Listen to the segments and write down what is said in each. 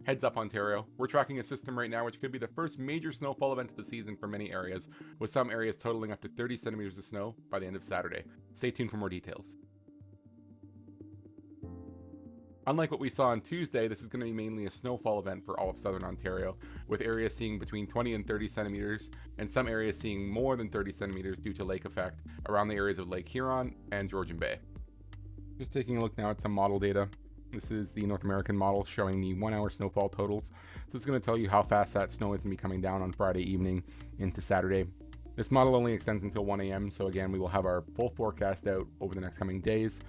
Heads up, Ontario. We're tracking a system right now which could be the first major snowfall event of the season for many areas, with some areas totaling up to 30 centimeters of snow by the end of Saturday. Stay tuned for more details. Unlike what we saw on Tuesday, this is going to be mainly a snowfall event for all of southern Ontario, with areas seeing between 20 and 30 centimeters, and some areas seeing more than 30 centimeters due to lake effect around the areas of Lake Huron and Georgian Bay. Just taking a look now at some model data. This is the North American model showing the 1 hour snowfall totals. So it's going to tell you how fast that snow is going to be coming down on Friday evening into Saturday. This model only extends until 1 a.m. So again, we will have our full forecast out over the next coming days.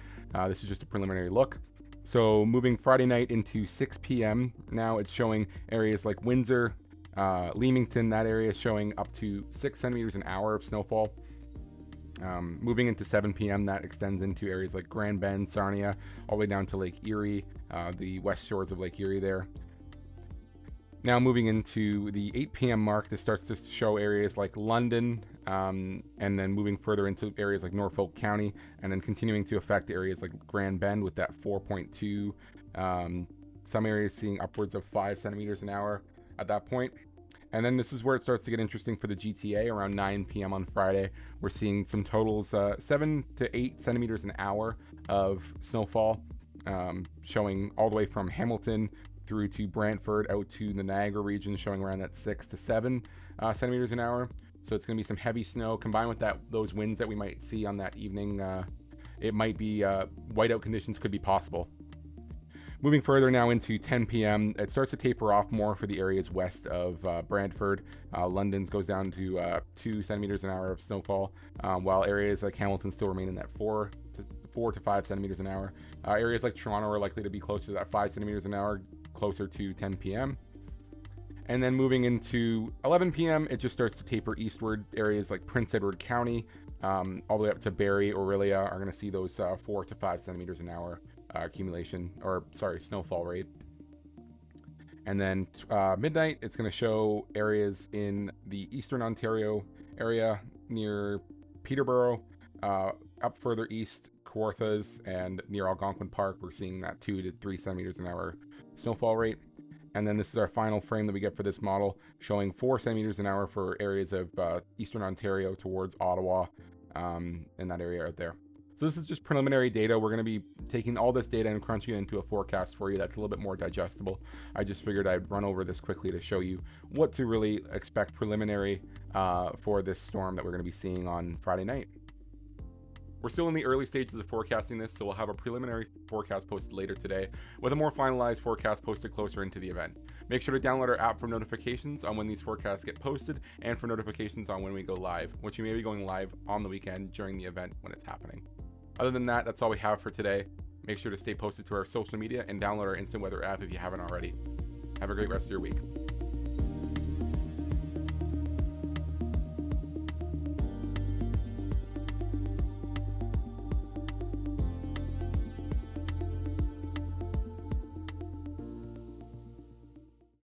This is just a preliminary look. So moving Friday night into 6 p.m. Now it's showing areas like Windsor, Leamington, that area is showing up to 6 centimeters an hour of snowfall. Moving into 7 p.m. that extends into areas like Grand Bend, Sarnia, all the way down to Lake Erie, the west shores of Lake Erie there. Now moving into the 8 p.m. mark, this starts to show areas like London, and then moving further into areas like Norfolk County, and then continuing to affect areas like Grand Bend with that 4.2. Some areas seeing upwards of 5 centimeters an hour at that point. And then this is where it starts to get interesting for the GTA around 9 p.m. on Friday. We're seeing some totals 7 to 8 centimeters an hour of snowfall, showing all the way from Hamilton through to Brantford out to the Niagara region, showing around that 6 to 7 centimeters an hour. So it's going to be some heavy snow combined with those winds that we might see on that evening. It might be whiteout conditions could be possible. Moving further now into 10 p.m., it starts to taper off more for the areas west of Brantford. London's goes down to 2 centimeters an hour of snowfall, while areas like Hamilton still remain in that 4 to 5 centimeters an hour. Areas like Toronto are likely to be closer to that 5 centimeters an hour, closer to 10 p.m. And then moving into 11 p.m., it just starts to taper eastward. Areas like Prince Edward County, all the way up to Barrie, Orillia, are going to see those 4 to 5 centimeters an hour snowfall rate. And then midnight, it's going to show areas in the eastern Ontario area near Peterborough, up further east, Kawarthas, and near Algonquin Park. We're seeing that 2 to 3 centimeters an hour snowfall rate. And then this is our final frame that we get for this model, showing 4 centimeters an hour for areas of eastern Ontario towards Ottawa, in that area out there. So this is just preliminary data. We're going to be taking all this data and crunching it into a forecast for you that's a little bit more digestible. I just figured I'd run over this quickly to show you what to really expect preliminary for this storm that we're going to be seeing on Friday night. We're still in the early stages of forecasting this, so we'll have a preliminary forecast posted later today, with a more finalized forecast posted closer into the event. Make sure to download our app for notifications on when these forecasts get posted, and for notifications on when we go live, which we may be going live on the weekend during the event when it's happening. Other than that, that's all we have for today. Make sure to stay posted to our social media and download our Instant Weather app if you haven't already. Have a great rest of your week.